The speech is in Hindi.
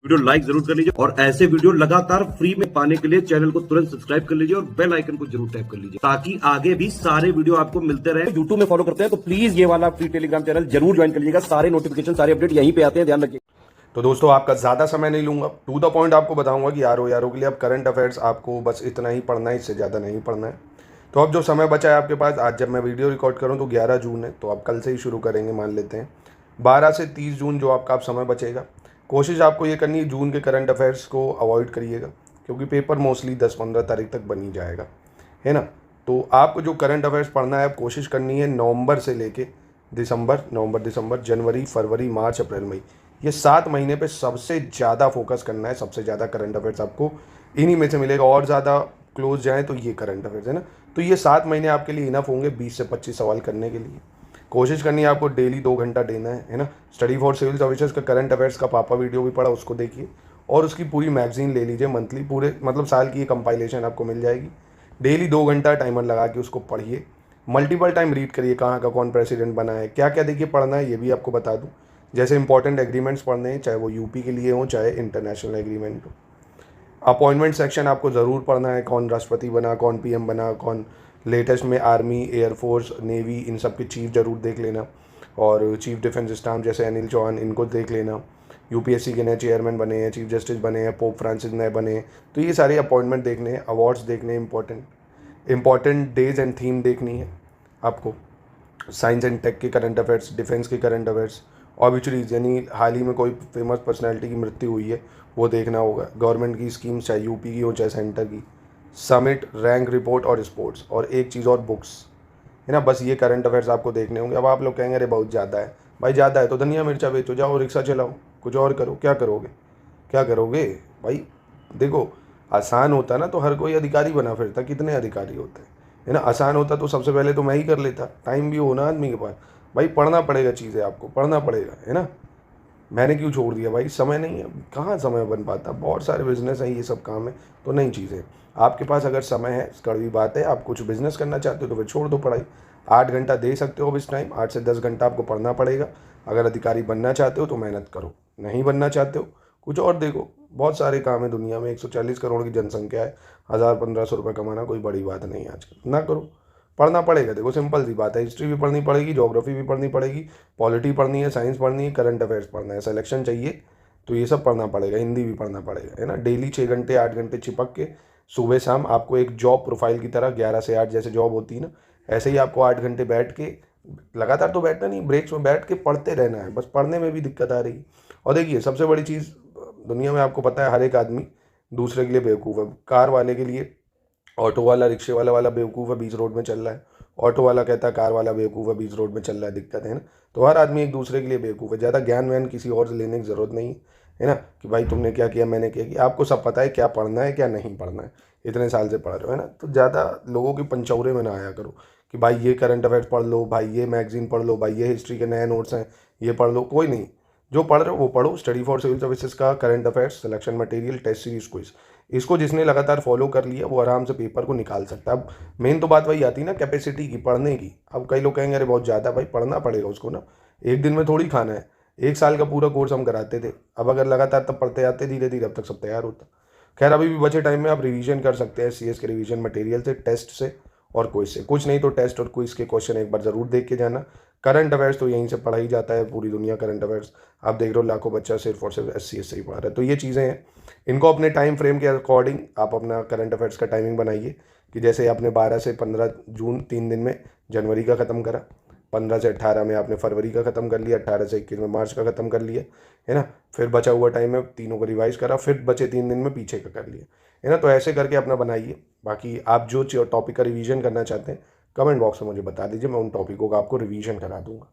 वीडियो लाइक जरूर कर लीजिए और ऐसे वीडियो लगातार फ्री में पाने के लिए चैनल को तुरंत सब्सक्राइब कर लीजिए और बेल आइकन को जरूर टैप कर लीजिए ताकि आगे भी सारे वीडियो आपको मिलते रहे। यूट्यूब में फॉलो करते हैं तो प्लीज ये वाला फ्री टेलीग्राम चैनल जरूर ज्वाइन कर लीजिएगा। सारे नोटिफिकेशन सारे अपडेट यहीं पे आते हैं, ध्यान रखिए। तो दोस्तों आपका ज़्यादा समय नहीं लूँगा, टू द पॉइंट आपको बताऊंगा कि यारों के लिए अब करंट अफेयर्स आपको बस इतना ही पढ़ना है, इससे ज़्यादा नहीं पढ़ना है। तो अब जो समय बचा है आपके पास, आज जब मैं वीडियो रिकॉर्ड करूं तो 11 जून है, तो आप कल से ही शुरू करेंगे, मान लेते हैं 12 से 30 जून जो आपका आप समय बचेगा। कोशिश आपको ये करनी है जून के करंट अफेयर्स को अवॉइड करिएगा, क्योंकि पेपर मोस्टली 10-15 तारीख तक बन ही जाएगा, है ना। तो आपको जो करंट अफेयर्स पढ़ना है, आप कोशिश करनी है नवंबर से लेके नवंबर दिसंबर जनवरी फरवरी मार्च अप्रैल मई, ये 7 महीने पे सबसे ज़्यादा फोकस करना है। सबसे ज़्यादा करंट अफेयर्स आपको इन्हीं में से मिलेगा, और ज़्यादा क्लोज जाए तो ये करंट अफेयर्स है ना। तो ये 7 महीने आपके लिए इनफ होंगे 20 से 25 सवाल करने के लिए। कोशिश करनी है आपको डेली 2 घंटा देना है ना। स्टडी फॉर सिविल सर्विसेज का करंट अफेयर्स का पापा वीडियो भी पड़ा, उसको देखिए, और उसकी पूरी मैगजीन ले लीजिए मंथली, पूरे मतलब साल की ये कंपाइलेशन आपको मिल जाएगी। डेली 2 घंटा टाइमर लगा के उसको पढ़िए, मल्टीपल टाइम रीड करिए, कहाँ का कौन प्रेसिडेंट बना है, क्या क्या देखिए पढ़ना है, ये भी आपको बता दूँ। जैसे इंपॉर्टेंट एग्रीमेंट्स पढ़ने हैं, चाहे वो यूपी के लिए हो चाहे इंटरनेशनल एग्रीमेंट हो। अपॉइंटमेंट सेक्शन आपको ज़रूर पढ़ना है, कौन राष्ट्रपति बना, कौन पीएम बना, कौन लेटेस्ट में आर्मी, एयरफोर्स, नेवी, इन सब के चीफ ज़रूर देख लेना। और चीफ डिफेंस स्टाफ जैसे अनिल चौहान, इनको देख लेना। यूपीएससी के नए चेयरमैन बने हैं, चीफ जस्टिस बने हैं, पोप फ्रांसिस नए बने हैं, तो ये सारे अपॉइंटमेंट देखने हैं। अवार्ड्स देखने हैं, इंपॉर्टेंट डेज एंड थीम देखनी है आपको। साइंस एंड टेक के करंट अफेयर्स, डिफेंस के करंट अफेयर्स, ऑबिचुरीज यानी हाल ही में कोई फेमस पर्सनैलिटी की मृत्यु हुई है वो देखना होगा। गवर्नमेंट की स्कीम्स, चाहे यूपी की हो चाहे सेंटर की, समिट, रैंक रिपोर्ट और स्पोर्ट्स, और एक चीज़ और, बुक्स, है ना। बस ये करंट अफेयर्स आपको देखने होंगे। अब आप लोग कहेंगे अरे बहुत ज़्यादा है भाई, ज़्यादा है तो धनिया मिर्चा बेचो, जाओ रिक्शा चलाओ, कुछ और करो। क्या करोगे भाई। देखो, आसान होता ना तो हर कोई अधिकारी बना फिरता, कितने अधिकारी होते हैं, है ना। आसान होता तो सबसे पहले तो मैं ही कर लेता, टाइम भी हो ना आदमी के पास। भाई पढ़ना पड़ेगा, चीज़ें आपको पढ़ना पड़ेगा, है ना। मैंने क्यों छोड़ दिया भाई, समय नहीं है, कहाँ समय बन पाता, बहुत सारे बिजनेस हैं, ये सब काम है, तो नई चीज़ें आपके पास अगर समय है, कड़वी बात है, आप कुछ बिजनेस करना चाहते हो तो फिर छोड़ दो पढ़ाई। 8 घंटा दे सकते हो अब इस टाइम, 8 से 10 घंटा आपको पढ़ना पड़ेगा। अगर अधिकारी बनना चाहते हो तो मेहनत करो, नहीं बनना चाहते हो कुछ और देखो। बहुत सारे काम है दुनिया में, 140 करोड़ की जनसंख्या है, 1000-1500 रुपये कमाना कोई बड़ी बात नहीं है आजकल, ना करो। पढ़ना पड़ेगा, देखो सिंपल सी बात है, हिस्ट्री भी पढ़नी पड़ेगी, ज्योग्राफी भी पढ़नी पड़ेगी, पॉलिटी पढ़नी है, साइंस पढ़नी है, करंट अफेयर्स पढ़ना है, सिलेक्शन चाहिए तो ये सब पढ़ना पड़ेगा, हिंदी भी पढ़ना पड़ेगा, है ना। डेली 6 घंटे 8 घंटे चिपक के सुबह शाम आपको एक जॉब प्रोफाइल की तरह 11 से 8 जैसे जॉब होती है ना, ऐसे ही आपको 8 घंटे बैठ के, लगातार तो बैठना नहीं, ब्रेक्स में बैठ के पढ़ते रहना है। बस पढ़ने में भी दिक्कत आ रही। और देखिए सबसे बड़ी चीज़ दुनिया में आपको पता है, हर एक आदमी दूसरे के लिए बेवकूफ़ है। कार वाले के लिए ऑटो वाला, रिक्शे वाला बेवकूफ़ है, बीच रोड में चल रहा है। ऑटो वाला कहता है कार वाला बेवकूफ़ है, बीच रोड में चल रहा है, दिक्कत है ना। तो हर आदमी एक दूसरे के लिए बेवकूफ़ है। ज़्यादा ज्ञान व्यान किसी और से लेने की ज़रूरत नहीं है ना, कि भाई तुमने क्या किया मैंने क्या किया। आपको सब पता है क्या पढ़ना है क्या नहीं पढ़ना है, इतने साल से पढ़ रहे हो, है ना। तो ज़्यादा लोगों की पंचौरे में ना आया करो कि भाई ये करंट अफेयर्स पढ़ लो, भाई ये मैगजीन पढ़ लो, भाई ये हिस्ट्री के नए नोट्स हैं ये पढ़ लो। कोई नहीं, जो पढ़ रहे हो वो पढ़ो। स्टडी फॉर सिविल सर्विसेज का current affairs, selection material, test series quiz, इसको जिसने लगातार फॉलो कर लिया वो आराम से पेपर को निकाल सकता है। अब मेन तो बात वही आती है ना, कैपेसिटी की, पढ़ने की। अब कई लोग कहेंगे अरे बहुत ज़्यादा, भाई पढ़ना पड़ेगा उसको ना, एक दिन में थोड़ी खाना है। 1 साल का पूरा कोर्स हम कराते थे, अब अगर लगातार तब पढ़ते जाते धीरे धीरे अब तक सब तैयार होता। खैर अभी भी बचे टाइम में आप रिवीजन कर सकते हैं सीएस के रिवीजन मटेरियल से, टेस्ट से और क्विज से। कुछ नहीं तो टेस्ट और क्विज के क्वेश्चन एक बार ज़रूर देख के जाना। करंट अफेयर्स तो यहीं से पढ़ा ही जाता है, पूरी दुनिया करंट अफेयर्स। आप देख रहे हो लाखों बच्चा सिर्फ और सिर्फ SC ST ही पढ़ा रहा है। तो ये चीज़ें हैं, इनको अपने टाइम फ्रेम के अकॉर्डिंग आप अपना करंट अफेयर्स का टाइमिंग बनाइए, कि जैसे आपने 12 से 15 जून 3 दिन में जनवरी का ख़त्म करा, 15 से 18 में आपने फरवरी का ख़त्म कर लिया, 18 से 21 में मार्च का ख़त्म कर लिया, है ना। फिर बचा हुआ टाइम में तीनों को रिवाइज करा, फिर बचे 3 दिन में पीछे का कर लिया, है ना। तो ऐसे करके अपना बनाइए। बाकी आप जो टॉपिक का रिवीजन करना चाहते हैं कमेंट बॉक्स में मुझे बता दीजिए, मैं उन टॉपिकों का आपको रिवीजन करा दूंगा।